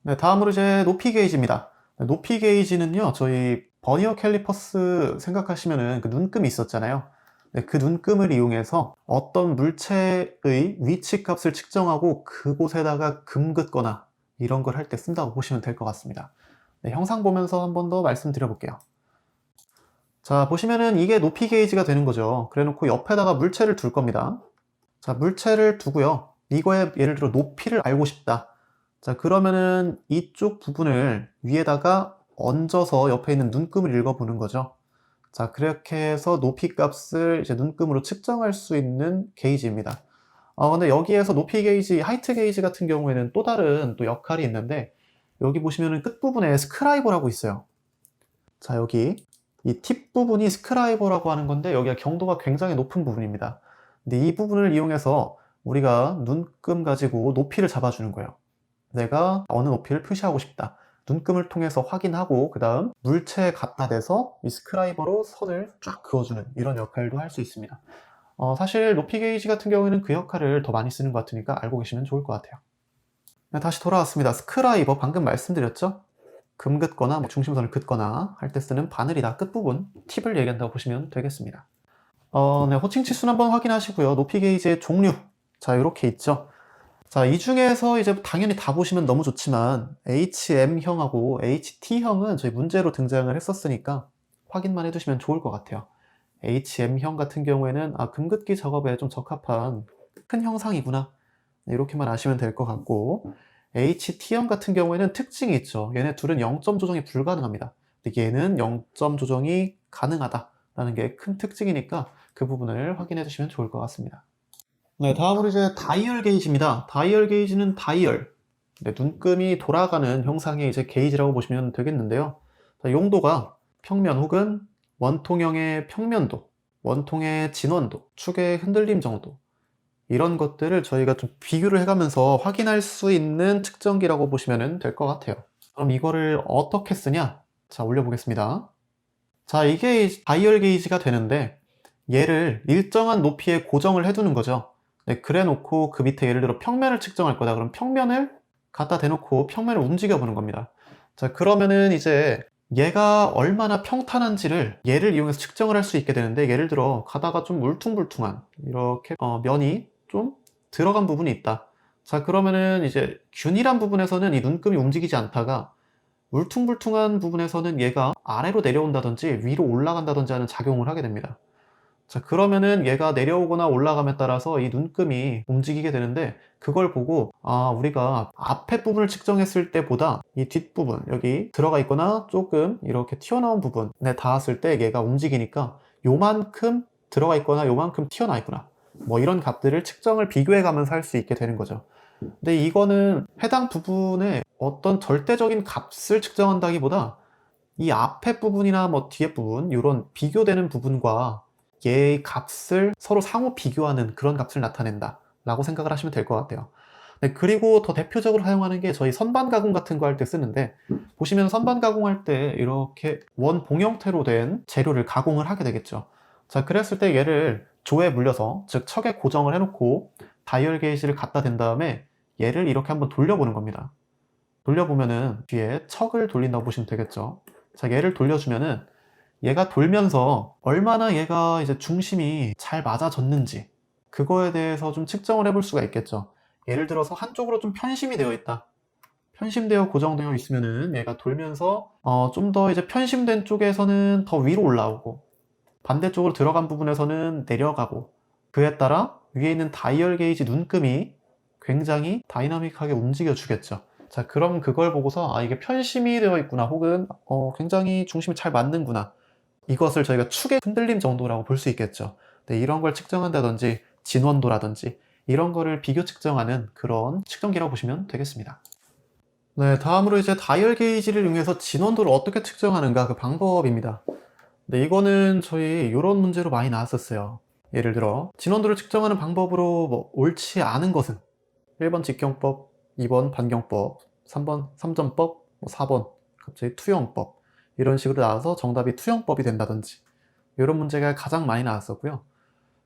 네, 다음으로 이제 높이 게이지입니다. 높이 게이지는요, 저희 버니어 캘리퍼스 생각하시면은 그 눈금이 있었잖아요. 네, 그 눈금을 이용해서 어떤 물체의 위치 값을 측정하고 그곳에다가 금 긋거나 이런 걸 할 때 쓴다고 보시면 될 것 같습니다. 네, 형상 보면서 한 번 더 말씀드려 볼게요. 자, 보시면은 이게 높이 게이지가 되는 거죠. 그래 놓고 옆에다가 물체를 둘 겁니다. 자, 물체를 두고요. 이거의 예를 들어 높이를 알고 싶다. 자, 그러면은 이쪽 부분을 위에다가 얹어서 옆에 있는 눈금을 읽어보는 거죠. 자, 그렇게 해서 높이 값을 이제 눈금으로 측정할 수 있는 게이지입니다. 근데 여기에서 높이 게이지, 하이트 게이지 같은 경우에는 또 다른 또 역할이 있는데, 여기 보시면은 끝부분에 스크라이버라고 있어요. 자, 여기 이 팁 부분이 스크라이버라고 하는 건데, 여기가 경도가 굉장히 높은 부분입니다. 근데 이 부분을 이용해서 우리가 눈금 가지고 높이를 잡아주는 거예요. 내가 어느 높이를 표시하고 싶다. 눈금을 통해서 확인하고 그 다음 물체에 갖다 대서 이 스크라이버로 선을 쫙 그어주는 이런 역할도 할 수 있습니다. 사실 높이 게이지 같은 경우에는 그 역할을 더 많이 쓰는 것 같으니까 알고 계시면 좋을 것 같아요. 네, 다시 돌아왔습니다. 스크라이버 방금 말씀드렸죠? 금 긋거나 뭐 중심선을 긋거나 할 때 쓰는 바늘이다 끝부분 팁을 얘기한다고 보시면 되겠습니다. 네, 호칭 치수는 한번 확인하시고요. 높이 게이지의 종류, 자 이렇게 있죠. 자, 이 중에서 이제 당연히 다 보시면 너무 좋지만 HM형하고 HT형은 저희 문제로 등장을 했었으니까 확인만 해두시면 좋을 것 같아요. HM형 같은 경우에는 금긋기 작업에 좀 적합한 큰 형상이구나, 이렇게만 아시면 될 것 같고, HT형 같은 경우에는 특징이 있죠. 얘네 둘은 0점 조정이 불가능합니다. 근데 얘는 0점 조정이 가능하다라는 게 큰 특징이니까 그 부분을 확인해 주시면 좋을 것 같습니다. 네, 다음으로 이제 다이얼 게이지입니다. 다이얼 게이지는 다이얼, 네, 눈금이 돌아가는 형상의 이제 게이지라고 보시면 되겠는데요. 자, 용도가 평면 혹은 원통형의 평면도, 원통의 진원도, 축의 흔들림 정도, 이런 것들을 저희가 좀 비교를 해가면서 확인할 수 있는 측정기라고 보시면 될 것 같아요. 그럼 이거를 어떻게 쓰냐? 자, 올려보겠습니다. 자, 이게 다이얼 게이지가 되는데 얘를 일정한 높이에 고정을 해두는 거죠. 네, 그래 놓고 그 밑에 예를 들어 평면을 측정할 거다. 그럼 평면을 갖다 대놓고 평면을 움직여 보는 겁니다. 자, 그러면은 이제 얘가 얼마나 평탄한지를 얘를 이용해서 측정을 할 수 있게 되는데, 예를 들어 가다가 좀 울퉁불퉁한 이렇게 면이 좀 들어간 부분이 있다. 자, 그러면은 이제 균일한 부분에서는 이 눈금이 움직이지 않다가 울퉁불퉁한 부분에서는 얘가 아래로 내려온다든지 위로 올라간다든지 하는 작용을 하게 됩니다. 자, 그러면은 얘가 내려오거나 올라감에 따라서 이 눈금이 움직이게 되는데, 그걸 보고 우리가 앞에 부분을 측정했을 때보다 이 뒷부분, 여기 들어가 있거나 조금 이렇게 튀어나온 부분에 닿았을 때 얘가 움직이니까 요만큼 들어가 있거나 요만큼 튀어나와 있구나, 뭐 이런 값들을 측정을 비교해 가면서 할 수 있게 되는 거죠. 근데 이거는 해당 부분의 어떤 절대적인 값을 측정한다기보다 이 앞에 부분이나 뭐 뒤에 부분, 이런 비교되는 부분과 얘의 값을 서로 상호 비교하는 그런 값을 나타낸다 라고 생각을 하시면 될 것 같아요. 네, 그리고 더 대표적으로 사용하는 게 저희 선반 가공 같은 거 할 때 쓰는데, 보시면 선반 가공할 때 이렇게 원봉 형태로 된 재료를 가공을 하게 되겠죠. 자, 그랬을 때 얘를 조에 물려서, 즉 척에 고정을 해놓고 다이얼 게이지를 갖다 댄 다음에 얘를 이렇게 한번 돌려보는 겁니다. 돌려보면은 뒤에 척을 돌린다고 보시면 되겠죠. 자, 얘를 돌려주면은 얘가 돌면서 얼마나 얘가 이제 중심이 잘 맞아졌는지 그거에 대해서 좀 측정을 해볼 수가 있겠죠. 예를 들어서 한쪽으로 좀 편심이 되어 있다. 편심되어 고정되어 있으면은 얘가 돌면서 좀 더 이제 편심된 쪽에서는 더 위로 올라오고, 반대쪽으로 들어간 부분에서는 내려가고, 그에 따라 위에 있는 다이얼 게이지 눈금이 굉장히 다이나믹하게 움직여 주겠죠. 자, 그럼 그걸 보고서 이게 편심이 되어 있구나, 혹은 굉장히 중심이 잘 맞는구나, 이것을 저희가 축의 흔들림 정도라고 볼 수 있겠죠. 네, 이런 걸 측정한다든지 진원도라든지 이런 거를 비교 측정하는 그런 측정기라고 보시면 되겠습니다. 네, 다음으로 이제 다이얼 게이지를 이용해서 진원도를 어떻게 측정하는가, 그 방법입니다. 네, 이거는 저희 이런 문제로 많이 나왔었어요. 예를 들어 진원도를 측정하는 방법으로 뭐 옳지 않은 것은 1번 직경법, 2번 반경법, 3번 삼전법, 4번 갑자기 투영법, 이런 식으로 나와서 정답이 투영법이 된다든지 이런 문제가 가장 많이 나왔었고요.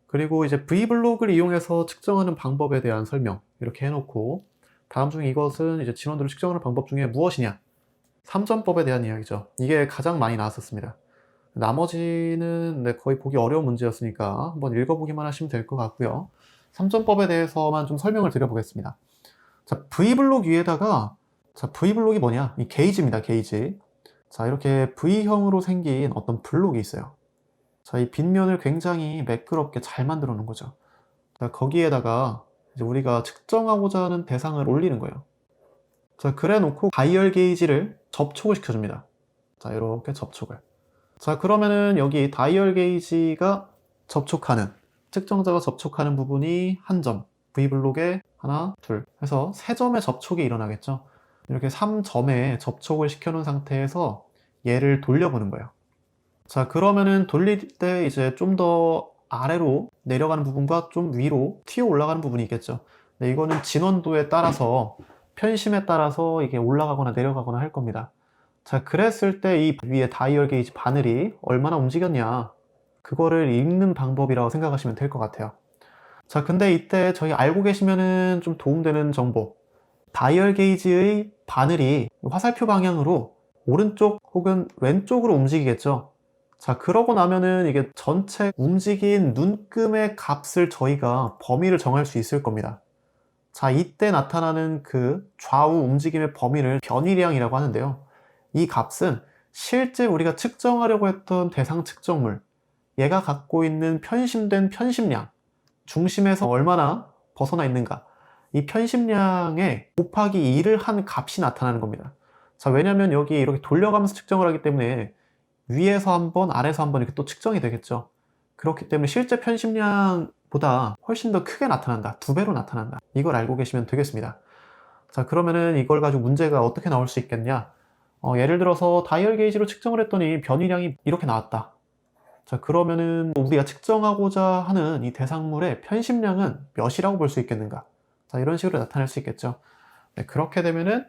그리고 이제 V블록을 이용해서 측정하는 방법에 대한 설명 이렇게 해놓고, 다음 중 이것은 이제 진원도를 측정하는 방법 중에 무엇이냐? 삼점법에 대한 이야기죠. 이게 가장 많이 나왔었습니다. 나머지는 거의 보기 어려운 문제였으니까 한번 읽어보기만 하시면 될 것 같고요. 삼점법에 대해서만 좀 설명을 드려보겠습니다. 자, V블록 위에다가, 자, V블록이 뭐냐? 이 게이지입니다, 게이지. 자, 이렇게 V형으로 생긴 어떤 블록이 있어요. 자, 이 빗면을 굉장히 매끄럽게 잘 만들어 놓은 거죠. 자, 거기에다가 이제 우리가 측정하고자 하는 대상을 올리는 거예요. 자, 그래 놓고 다이얼 게이지를 접촉을 시켜줍니다. 자, 이렇게 접촉을. 자, 그러면은 여기 다이얼 게이지가 접촉하는, 측정자가 접촉하는 부분이 한 점, V블록에 하나, 둘 해서 3점의 접촉이 일어나겠죠. 이렇게 3점에 접촉을 시켜놓은 상태에서 얘를 돌려보는 거예요. 자, 그러면은 돌릴 때 이제 좀 더 아래로 내려가는 부분과 좀 위로 튀어 올라가는 부분이 있겠죠. 네, 이거는 진원도에 따라서, 편심에 따라서 이게 올라가거나 내려가거나 할 겁니다. 자, 그랬을 때 이 위에 다이얼 게이지 바늘이 얼마나 움직였냐, 그거를 읽는 방법이라고 생각하시면 될 것 같아요. 자, 근데 이때 저희 알고 계시면은 좀 도움되는 정보, 다이얼 게이지의 바늘이 화살표 방향으로 오른쪽 혹은 왼쪽으로 움직이겠죠. 자, 그러고 나면은 이게 전체 움직인 눈금의 값을 저희가 범위를 정할 수 있을 겁니다. 자, 이때 나타나는 그 좌우 움직임의 범위를 변위량이라고 하는데요. 이 값은 실제 우리가 측정하려고 했던 대상 측정물, 얘가 갖고 있는 편심된 편심량, 중심에서 얼마나 벗어나 있는가, 이 편심량에 곱하기 2를 한 값이 나타나는 겁니다. 자, 왜냐면 여기 이렇게 돌려가면서 측정을 하기 때문에 위에서 한 번, 아래에서 한 번 이렇게 또 측정이 되겠죠. 그렇기 때문에 실제 편심량보다 훨씬 더 크게 나타난다. 2배로 나타난다. 이걸 알고 계시면 되겠습니다. 자, 그러면은 이걸 가지고 문제가 어떻게 나올 수 있겠냐? 예를 들어서 다이얼 게이지로 측정을 했더니 변위량이 이렇게 나왔다. 자, 그러면은 우리가 측정하고자 하는 이 대상물의 편심량은 몇이라고 볼 수 있겠는가? 자, 이런 식으로 나타낼 수 있겠죠. 네, 그렇게 되면은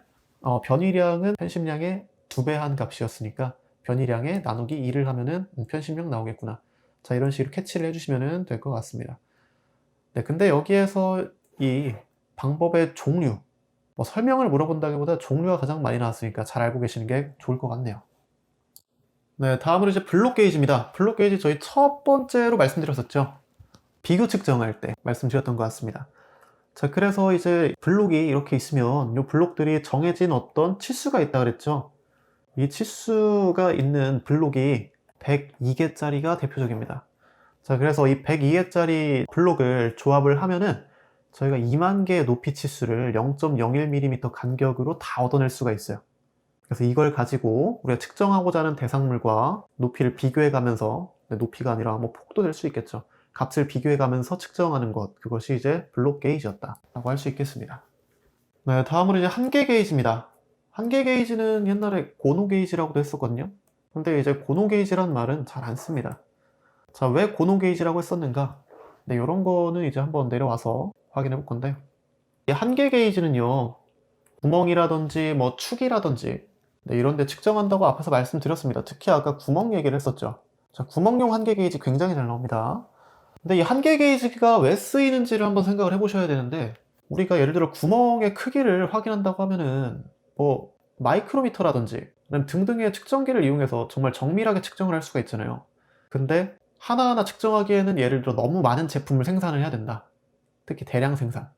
변위량은 편심량의 2배 한 값이었으니까 변위량에 나누기 2를 하면은 편심량 나오겠구나. 자, 이런 식으로 캐치를 해주시면 될 것 같습니다. 네, 근데 여기에서 이 방법의 종류, 설명을 물어본다기보다 종류가 가장 많이 나왔으니까 잘 알고 계시는 게 좋을 것 같네요. 네, 다음으로 이제 블록 게이지입니다. 블록 게이지 저희 첫 번째로 말씀드렸었죠. 비교 측정할 때 말씀드렸던 것 같습니다. 자, 그래서 이제 블록이 이렇게 있으면 이 블록들이 정해진 어떤 치수가 있다 그랬죠. 이 치수가 있는 블록이 102개짜리가 대표적입니다. 자, 그래서 이 102개짜리 블록을 조합을 하면은 저희가 2만 개의 높이 치수를 0.01mm 간격으로 다 얻어낼 수가 있어요. 그래서 이걸 가지고 우리가 측정하고자 하는 대상물과 높이를 비교해 가면서, 높이가 아니라 뭐 폭도 될 수 있겠죠. 값을 비교해 가면서 측정하는 것, 그것이 이제 블록 게이지였다 라고 할 수 있겠습니다. 네, 다음으로 이제 한계 게이지입니다. 한계 게이지는 옛날에 고노 게이지라고도 했었거든요. 근데 이제 고노 게이지란 말은 잘 안 씁니다. 자, 왜 고노 게이지라고 했었는가? 네, 이런 거는 이제 한번 내려와서 확인해 볼 건데, 이 한계 게이지는요, 구멍이라든지 뭐 축이라든지 이런 데 측정한다고 앞에서 말씀드렸습니다. 특히 아까 구멍 얘기를 했었죠. 자, 구멍용 한계 게이지 굉장히 잘 나옵니다. 근데 이 한계 게이지가 왜 쓰이는지를 한번 생각을 해보셔야 되는데, 우리가 예를 들어 구멍의 크기를 확인한다고 하면은 뭐 마이크로미터라든지 등등의 측정기를 이용해서 정말 정밀하게 측정을 할 수가 있잖아요. 근데 하나하나 측정하기에는 예를 들어 너무 많은 제품을 생산을 해야 된다. 특히 대량 생산.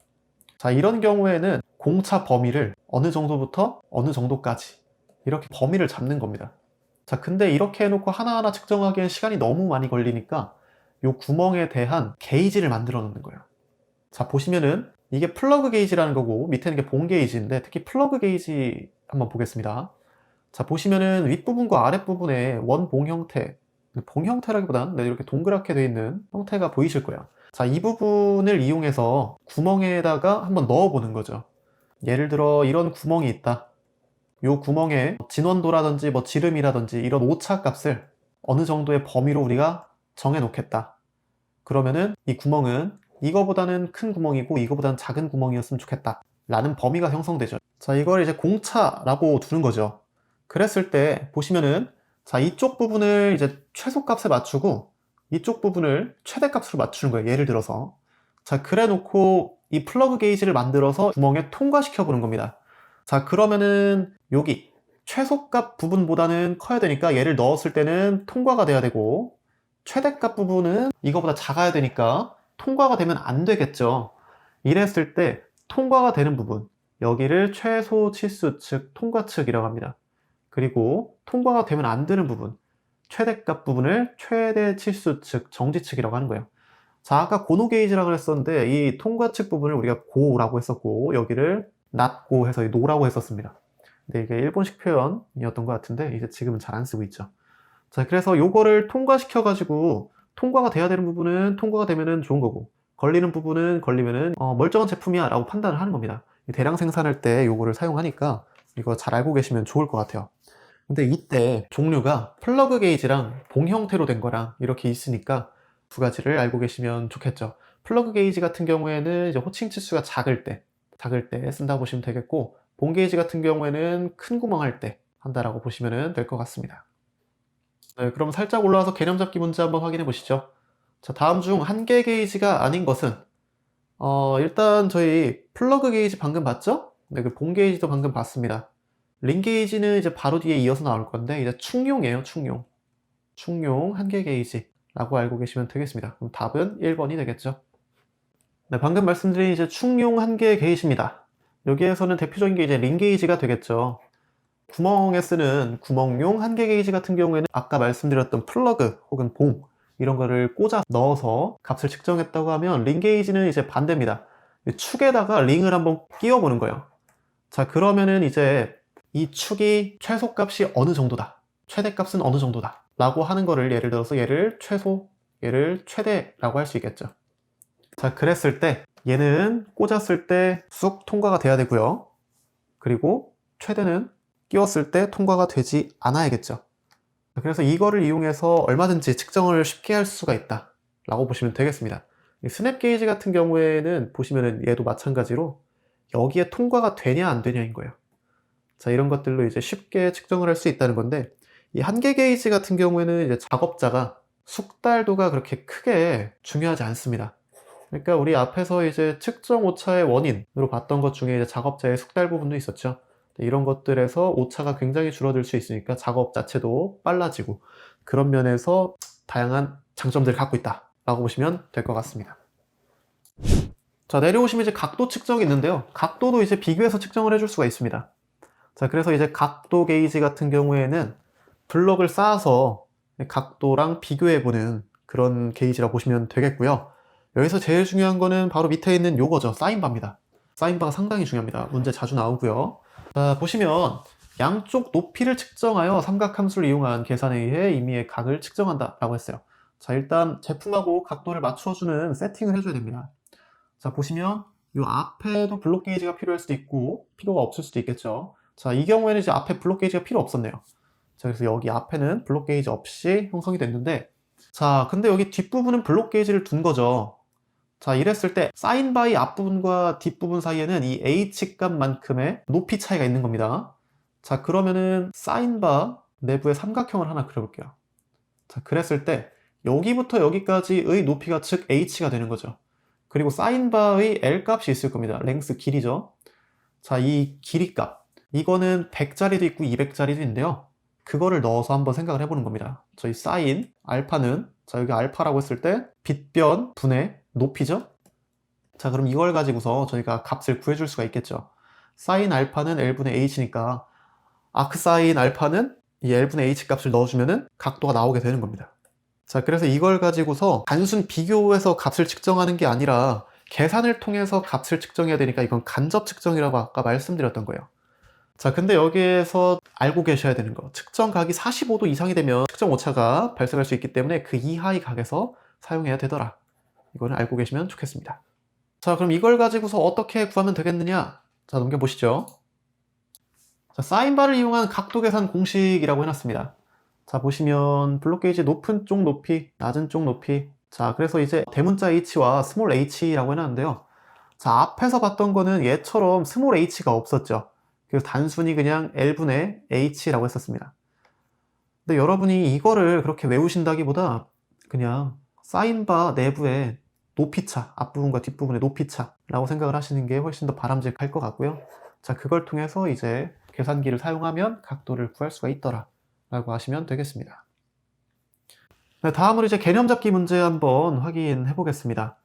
자, 이런 경우에는 공차 범위를 어느 정도부터 어느 정도까지 이렇게 범위를 잡는 겁니다. 자, 근데 이렇게 해놓고 하나하나 측정하기엔 시간이 너무 많이 걸리니까 이 구멍에 대한 게이지를 만들어 놓는 거예요. 자, 보시면은 이게 플러그 게이지라는 거고 밑에는 게 본 게이지인데, 특히 플러그 게이지 한번 보겠습니다. 자, 보시면은 윗부분과 아랫부분에 원봉 형태, 봉 형태라기보다는 이렇게 동그랗게 되어 있는 형태가 보이실 거예요. 자, 이 부분을 이용해서 구멍에다가 한번 넣어 보는 거죠. 예를 들어 이런 구멍이 있다. 이 구멍에 진원도라든지 뭐 지름이라든지 이런 오차 값을 어느 정도의 범위로 우리가 정해 놓겠다. 그러면은 이 구멍은 이거보다는 큰 구멍이고 이거보다는 작은 구멍이었으면 좋겠다 라는 범위가 형성되죠. 자, 이걸 이제 공차라고 두는 거죠. 그랬을 때 보시면은, 자, 이쪽 부분을 이제 최소값에 맞추고 이쪽 부분을 최대값으로 맞추는 거예요. 예를 들어서, 자, 그래 놓고 이 플러그 게이지를 만들어서 구멍에 통과시켜 보는 겁니다. 자, 그러면은 여기 최소값 부분보다는 커야 되니까 얘를 넣었을 때는 통과가 돼야 되고, 최대값 부분은 이거보다 작아야 되니까 통과가 되면 안 되겠죠. 이랬을 때 통과가 되는 부분, 여기를 최소 치수 측 통과측이라고 합니다. 그리고 통과가 되면 안 되는 부분, 최대값 부분을 최대 치수 측 정지측이라고 하는 거예요. 자, 아까 고노 게이지라고 했었는데 이 통과측 부분을 우리가 고라고 했었고, 여기를 낮고 해서 노라고 했었습니다. 근데 이게 일본식 표현이었던 것 같은데 이제 지금은 잘 안 쓰고 있죠. 자, 그래서 요거를 통과시켜 가지고 통과가 돼야 되는 부분은 통과가 되면은 좋은 거고, 걸리는 부분은 걸리면은 멀쩡한 제품이야 라고 판단을 하는 겁니다. 대량 생산할 때 요거를 사용하니까 이거 잘 알고 계시면 좋을 것 같아요. 근데 이때 종류가 플러그 게이지랑 봉 형태로 된 거랑 이렇게 있으니까 두 가지를 알고 계시면 좋겠죠. 플러그 게이지 같은 경우에는 이제 호칭 치수가 작을 때 쓴다 보시면 되겠고, 봉 게이지 같은 경우에는 큰 구멍 할 때 한다라고 보시면 될 것 같습니다. 네, 그럼 살짝 올라와서 개념 잡기 문제 한번 확인해 보시죠. 자, 다음 중 한계 게이지가 아닌 것은, 일단 저희 플러그 게이지 방금 봤죠? 네, 그 봉 게이지도 방금 봤습니다. 링 게이지는 이제 바로 뒤에 이어서 나올 건데 이제 충용이에요. 충용 한계 게이지라고 알고 계시면 되겠습니다. 그럼 답은 1번이 되겠죠. 네, 방금 말씀드린 이제 충용 한계 게이지입니다. 여기에서는 대표적인 게 이제 링 게이지가 되겠죠. 구멍에 쓰는 구멍용 한계 게이지 같은 경우에는 아까 말씀드렸던 플러그 혹은 봉 이런 거를 꽂아 넣어서 값을 측정했다고 하면, 링 게이지는 이제 반대입니다. 축에다가 링을 한번 끼워 보는 거예요. 자, 그러면은 이제 이 축이 최소값이 어느 정도다, 최대값은 어느 정도다 라고 하는 거를, 예를 들어서 얘를 최소, 얘를 최대라고 할 수 있겠죠. 자, 그랬을 때 얘는 꽂았을 때 쑥 통과가 돼야 되고요. 그리고 최대는 끼웠을 때 통과가 되지 않아야겠죠. 그래서 이거를 이용해서 얼마든지 측정을 쉽게 할 수가 있다 라고 보시면 되겠습니다. 스냅 게이지 같은 경우에는 보시면은 얘도 마찬가지로 여기에 통과가 되냐 안 되냐인 거예요. 자, 이런 것들로 이제 쉽게 측정을 할 수 있다는 건데, 이 한계 게이지 같은 경우에는 이제 작업자가 숙달도가 그렇게 크게 중요하지 않습니다. 그러니까 우리 앞에서 이제 측정 오차의 원인으로 봤던 것 중에 이제 작업자의 숙달 부분도 있었죠. 이런 것들에서 오차가 굉장히 줄어들 수 있으니까 작업 자체도 빨라지고, 그런 면에서 다양한 장점들을 갖고 있다 라고 보시면 될 것 같습니다. 자, 내려오시면 이제 각도 측정이 있는데요. 각도도 이제 비교해서 측정을 해줄 수가 있습니다. 자, 그래서 이제 각도 게이지 같은 경우에는 블럭을 쌓아서 각도랑 비교해보는 그런 게이지라고 보시면 되겠고요. 여기서 제일 중요한 거는 바로 밑에 있는 요거죠. 사인바입니다. 사인바가 상당히 중요합니다. 문제 자주 나오고요. 자, 보시면 양쪽 높이를 측정하여 삼각함수를 이용한 계산에 의해 임의의 각을 측정한다 라고 했어요. 자, 일단 제품하고 각도를 맞춰주는 세팅을 해줘야 됩니다. 자, 보시면 이 앞에도 블록 게이지가 필요할 수도 있고 필요가 없을 수도 있겠죠. 자, 이 경우에는 이제 앞에 블록 게이지가 필요 없었네요. 자, 그래서 여기 앞에는 블록 게이지 없이 형성이 됐는데, 자, 근데 여기 뒷부분은 블록 게이지를 둔 거죠. 자, 이랬을 때 사인바의 앞부분과 뒷부분 사이에는 이 H값만큼의 높이 차이가 있는 겁니다. 자, 그러면은 사인바 내부의 삼각형을 하나 그려볼게요. 자, 그랬을 때 여기부터 여기까지의 높이가 즉 H가 되는 거죠. 그리고 사인바의 L 값이 있을 겁니다. 랭스 길이죠. 자, 이 길이 값, 이거는 100짜리도 있고 200짜리도 있는데요. 그거를 넣어서 한번 생각을 해보는 겁니다. 저희 사인 알파는, 자, 여기 알파라고 했을 때 빗변 분의 높이죠. 자, 그럼 이걸 가지고서 저희가 값을 구해줄 수가 있겠죠. 사인 알파는 L분의 H니까 아크사인 알파는 이 L분의 H 값을 넣어주면은 각도가 나오게 되는 겁니다. 자, 그래서 이걸 가지고서 단순 비교해서 값을 측정하는 게 아니라 계산을 통해서 값을 측정해야 되니까 이건 간접 측정이라고 아까 말씀드렸던 거예요. 자, 근데 여기에서 알고 계셔야 되는 거, 측정각이 45도 이상이 되면 측정 오차가 발생할 수 있기 때문에 그 이하의 각에서 사용해야 되더라. 이거는 알고 계시면 좋겠습니다. 자, 그럼 이걸 가지고서 어떻게 구하면 되겠느냐? 자, 넘겨보시죠. 자, 사인바를 이용한 각도 계산 공식이라고 해놨습니다. 자, 보시면 블록 게이지 높은 쪽 높이, 낮은 쪽 높이. 자, 그래서 이제 대문자 h와 스몰 h라고 해놨는데요. 자, 앞에서 봤던 거는 얘처럼 스몰 h가 없었죠. 그래서 단순히 그냥 L분의 h라고 했었습니다. 근데 여러분이 이거를 그렇게 외우신다기보다 그냥 사인바 내부에 높이차, 앞부분과 뒷부분의 높이차라고 생각을 하시는 게 훨씬 더 바람직할 것 같고요. 자, 그걸 통해서 이제 계산기를 사용하면 각도를 구할 수가 있더라 라고 하시면 되겠습니다. 네, 다음으로 이제 개념 잡기 문제 한번 확인해 보겠습니다.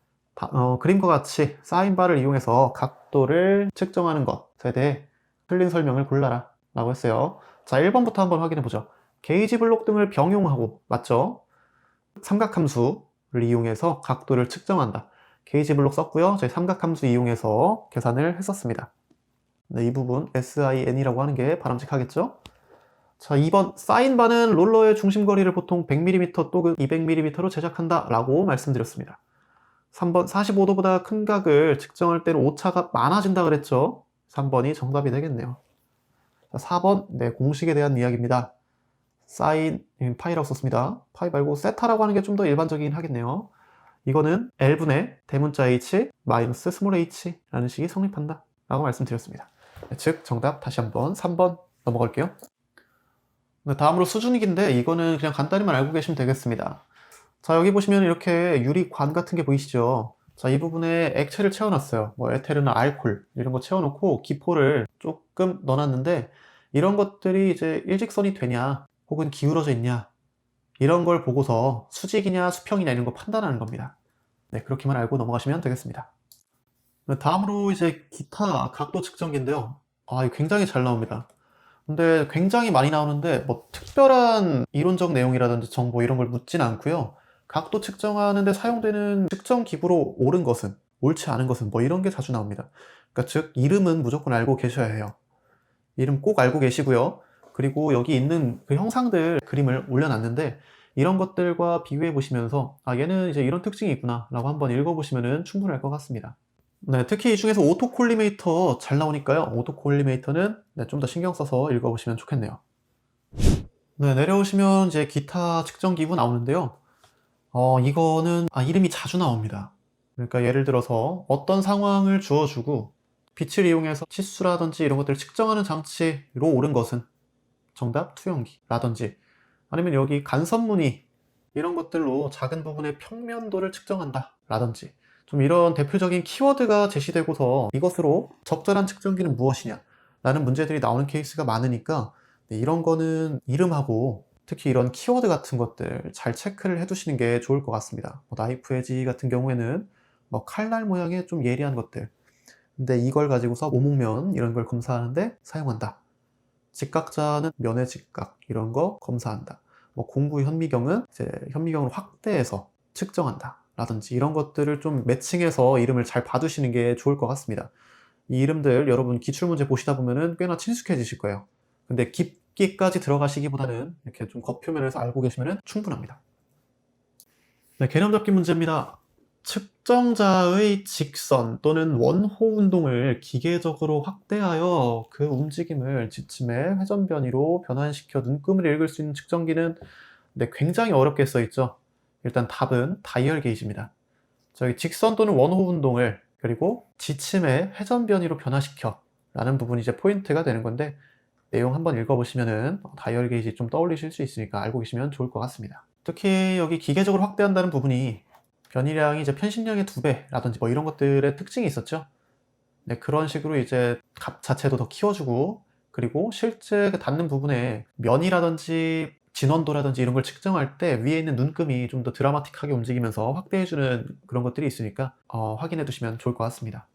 그림과 같이 사인바를 이용해서 각도를 측정하는 것에 대해 틀린 설명을 골라라 라고 했어요. 자, 1번부터 한번 확인해 보죠. 게이지 블록 등을 병용하고, 맞죠? 삼각함수를 이용해서 각도를 측정한다. 게이지 블록 썼고요. 저희 삼각함수 이용해서 계산을 했었습니다. 네, 이 부분 SIN이라고 하는 게 바람직하겠죠? 자, 2번 사인바는 롤러의 중심거리를 보통 100mm 또는 200mm로 제작한다 라고 말씀드렸습니다. 3번 45도보다 큰 각을 측정할 때는 오차가 많아진다 그랬죠? 3번이 정답이 되겠네요. 자, 4번 네, 공식에 대한 이야기입니다. 사인 파이라고 썼습니다. 파이 말고 세타라고 하는 게 좀 더 일반적이긴 하겠네요. 이거는 L분의 대문자 h 마이너스 스몰 h라는 식이 성립한다 라고 말씀드렸습니다. 네, 즉 정답 다시 한번 3번 넘어갈게요. 네, 다음으로 수준익인데 이거는 그냥 간단히만 알고 계시면 되겠습니다. 자, 여기 보시면 이렇게 유리관 같은 게 보이시죠? 자, 이 부분에 액체를 채워놨어요. 뭐 에테르나 알콜 이런 거 채워놓고 기포를 조금 넣어놨는데 이런 것들이 이제 일직선이 되냐 혹은 기울어져 있냐 이런 걸 보고서 수직이냐 수평이냐 이런 거 판단하는 겁니다. 네, 그렇게만 알고 넘어가시면 되겠습니다. 네, 다음으로 이제 기타 각도 측정기인데요. 이거 굉장히 잘 나옵니다. 근데 굉장히 많이 나오는데 뭐 특별한 이론적 내용이라든지 정보 이런 걸 묻진 않고요. 각도 측정하는 데 사용되는 측정 기구로 옳은 것은, 옳지 않은 것은 뭐 이런 게 자주 나옵니다. 그러니까 즉 이름은 무조건 알고 계셔야 해요. 이름 꼭 알고 계시고요. 그리고 여기 있는 그 형상들 그림을 올려놨는데 이런 것들과 비교해 보시면서 얘는 이제 이런 특징이 있구나 라고 한번 읽어보시면 충분할 것 같습니다. 네, 특히 이 중에서 오토콜리메이터 잘 나오니까요. 오토콜리메이터는 네, 좀 더 신경 써서 읽어보시면 좋겠네요. 네, 내려오시면 이제 기타 측정 기구 나오는데요. 이거는 이름이 자주 나옵니다. 그러니까 예를 들어서 어떤 상황을 주어주고 빛을 이용해서 치수라든지 이런 것들을 측정하는 장치로 옳은 것은 정답 투영기라든지 아니면 여기 간섭무늬 이런 것들로 작은 부분의 평면도를 측정한다 라든지 좀 이런 대표적인 키워드가 제시되고서 이것으로 적절한 측정기는 무엇이냐 라는 문제들이 나오는 케이스가 많으니까 이런 거는 이름하고 특히 이런 키워드 같은 것들 잘 체크를 해 두시는 게 좋을 것 같습니다. 나이프 엣지 같은 경우에는 칼날 모양의 좀 예리한 것들, 근데 이걸 가지고서 오목면 이런 걸 검사하는데 사용한다. 직각자는 면의 직각 이런 거 검사한다. 공구 현미경은 이제 현미경을 확대해서 측정한다 라든지 이런 것들을 좀 매칭해서 이름을 잘 봐두시는 게 좋을 것 같습니다. 이 이름들 여러분 기출문제 보시다 보면은 꽤나 친숙해지실 거예요. 근데 깊게까지 들어가시기보다는 이렇게 좀 겉표면에서 알고 계시면 충분합니다. 네, 개념 잡기 문제입니다. 측정자의 직선 또는 원호 운동을 기계적으로 확대하여 그 움직임을 지침의 회전변이로 변환시켜 눈금을 읽을 수 있는 측정기는 굉장히 어렵게 써있죠. 일단 답은 다이얼 게이지입니다. 저희 직선 또는 원호 운동을 그리고 지침의 회전변이로 변화시켜 라는 부분이 이제 포인트가 되는 건데 내용 한번 읽어보시면은 다이얼 게이지 좀 떠올리실 수 있으니까 알고 계시면 좋을 것 같습니다. 특히 여기 기계적으로 확대한다는 부분이 변이량이 이제 편신량의 2배라든지 이런 것들의 특징이 있었죠. 네, 그런 식으로 이제 값 자체도 더 키워주고 그리고 실제 그 닿는 부분에 면이라든지 진원도라든지 이런 걸 측정할 때 위에 있는 눈금이 좀 더 드라마틱하게 움직이면서 확대해주는 그런 것들이 있으니까 확인해 두시면 좋을 것 같습니다.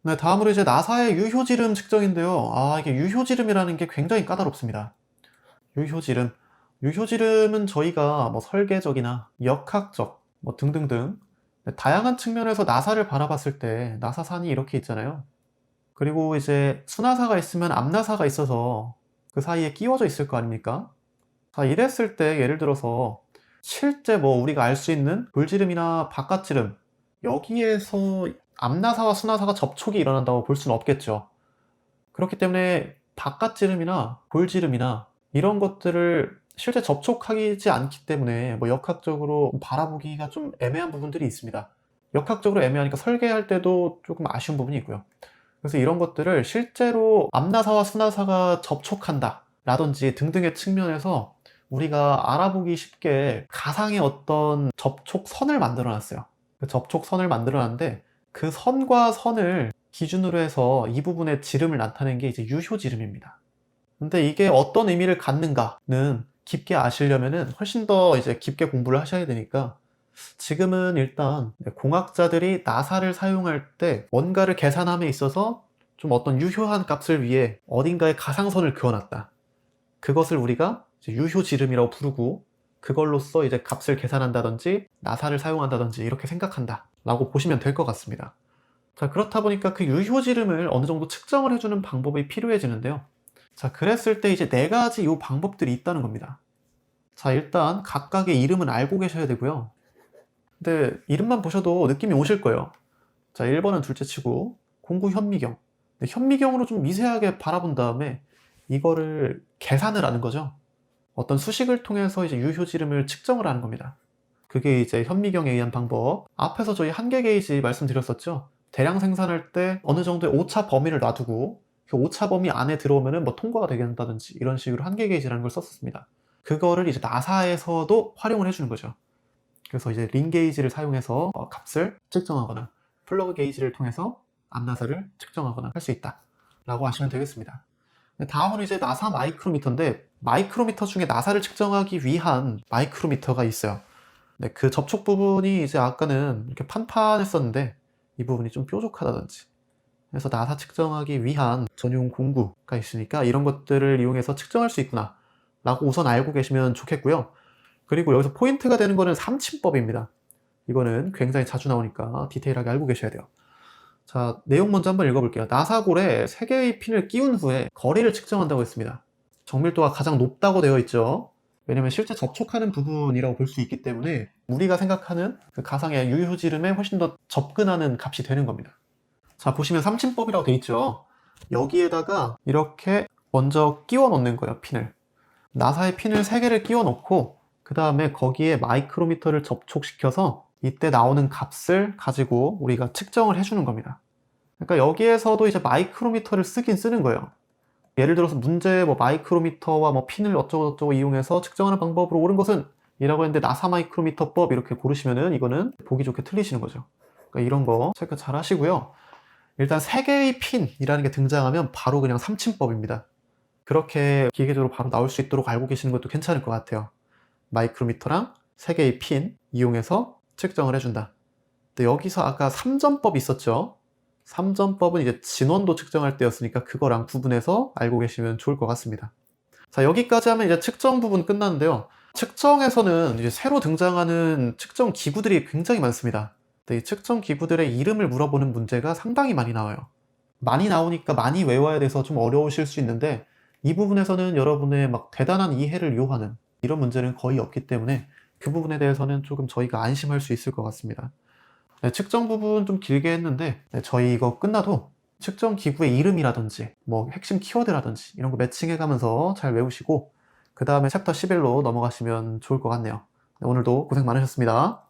네, 다음으로 이제 나사의 유효지름 측정인데요. 이게 유효지름이라는 게 굉장히 까다롭습니다. 유효지름은 저희가 설계적이나 역학적 등등등 다양한 측면에서 나사를 바라봤을 때 나사산이 이렇게 있잖아요. 그리고 이제 수나사가 있으면 앞나사가 있어서 그 사이에 끼워져 있을 거 아닙니까? 자, 이랬을 때 예를 들어서 실제 우리가 알 수 있는 돌지름이나 바깥지름 여기에서 앞나사와 수나사가 접촉이 일어난다고 볼 수는 없겠죠. 그렇기 때문에 바깥지름이나 볼지름이나 이런 것들을 실제 접촉하지 않기 때문에 역학적으로 바라보기가 좀 애매한 부분들이 있습니다. 역학적으로 애매하니까 설계할 때도 조금 아쉬운 부분이 있고요. 그래서 이런 것들을 실제로 앞나사와 수나사가 접촉한다 라든지 등등의 측면에서 우리가 알아보기 쉽게 가상의 어떤 접촉선을 만들어 놨어요. 그 접촉선을 만들어놨는데 그 선과 선을 기준으로 해서 이 부분에 지름을 나타낸 게 이제 유효 지름입니다. 근데 이게 어떤 의미를 갖는가는 깊게 아시려면은 훨씬 더 이제 깊게 공부를 하셔야 되니까 지금은 일단 공학자들이 나사를 사용할 때 뭔가를 계산함에 있어서 좀 어떤 유효한 값을 위해 어딘가에 가상선을 그어놨다. 그것을 우리가 이제 유효 지름이라고 부르고 그걸로써 이제 값을 계산한다든지 나사를 사용한다든지 이렇게 생각한다 라고 보시면 될 것 같습니다. 자, 그렇다 보니까 그 유효 지름을 어느 정도 측정을 해주는 방법이 필요해지는데요. 자, 그랬을 때 이제 네 가지 이 방법들이 있다는 겁니다. 자, 일단 각각의 이름은 알고 계셔야 되고요. 근데 이름만 보셔도 느낌이 오실 거예요. 자, 1번은 둘째 치고 공구 현미경. 현미경으로 좀 미세하게 바라본 다음에 이거를 계산을 하는 거죠. 어떤 수식을 통해서 이제 유효 지름을 측정을 하는 겁니다. 그게 이제 현미경에 의한 방법. 앞에서 저희 한계 게이지 말씀드렸었죠. 대량 생산할 때 어느 정도의 오차 범위를 놔두고 그 오차 범위 안에 들어오면은 뭐 통과가 되게 한다든지 이런 식으로 한계 게이지라는 걸 썼었습니다. 그거를 이제 나사에서도 활용을 해주는 거죠. 그래서 이제 링 게이지를 사용해서 값을 측정하거나 플러그 게이지를 통해서 암나사를 측정하거나 할 수 있다 라고 하시면 되겠습니다. 다음은 이제 나사 마이크로미터인데 마이크로미터 중에 나사를 측정하기 위한 마이크로미터가 있어요. 네, 그 접촉 부분이 이제 아까는 이렇게 판판했었는데 이 부분이 좀 뾰족하다든지 그래서 나사 측정하기 위한 전용 공구가 있으니까 이런 것들을 이용해서 측정할 수 있구나 라고 우선 알고 계시면 좋겠고요. 그리고 여기서 포인트가 되는 거는 삼침법입니다. 이거는 굉장히 자주 나오니까 디테일하게 알고 계셔야 돼요. 자, 내용 먼저 한번 읽어볼게요. 나사골에 3개의 핀을 끼운 후에 거리를 측정한다고 했습니다. 정밀도가 가장 높다고 되어 있죠. 왜냐면 실제 접촉하는 부분이라고 볼 수 있기 때문에 우리가 생각하는 그 가상의 유효 지름에 훨씬 더 접근하는 값이 되는 겁니다. 자, 보시면 삼침법이라고 되어 있죠. 여기에다가 이렇게 먼저 끼워 놓는 거예요, 핀을. 나사의 핀을 3개를 끼워 놓고 그 다음에 거기에 마이크로미터를 접촉시켜서 이때 나오는 값을 가지고 우리가 측정을 해주는 겁니다. 그러니까 여기에서도 이제 마이크로미터를 쓰긴 쓰는 거예요. 예를 들어서 문제에 뭐 마이크로미터와 뭐 핀을 어쩌고저쩌고 이용해서 측정하는 방법으로 옳은 것은 이라고 했는데 나사 마이크로미터법 이렇게 고르시면은 이거는 보기 좋게 틀리시는 거죠. 그러니까 이런 거 체크 잘 하시고요. 일단 3개의 핀이라는 게 등장하면 바로 그냥 삼침법입니다. 그렇게 기계적으로 바로 나올 수 있도록 알고 계시는 것도 괜찮을 것 같아요. 마이크로미터랑 3개의 핀 이용해서 측정을 해준다. 근데 여기서 아까 3전법 있었죠? 3전법은 이제 진원도 측정할 때였으니까 그거랑 구분해서 알고 계시면 좋을 것 같습니다. 자, 여기까지 하면 이제 측정 부분 끝났는데요. 측정에서는 이제 새로 등장하는 측정 기구들이 굉장히 많습니다. 근데 이 측정 기구들의 이름을 물어보는 문제가 상당히 많이 나와요. 많이 나오니까 많이 외워야 돼서 좀 어려우실 수 있는데 이 부분에서는 여러분의 막 대단한 이해를 요하는 이런 문제는 거의 없기 때문에 그 부분에 대해서는 조금 저희가 안심할 수 있을 것 같습니다. 네, 측정 부분 좀 길게 했는데 저희 이거 끝나도 측정 기구의 이름이라든지 뭐 핵심 키워드라든지 이런 거 매칭해 가면서 잘 외우시고 그 다음에 챕터 11로 넘어가시면 좋을 것 같네요. 네, 오늘도 고생 많으셨습니다.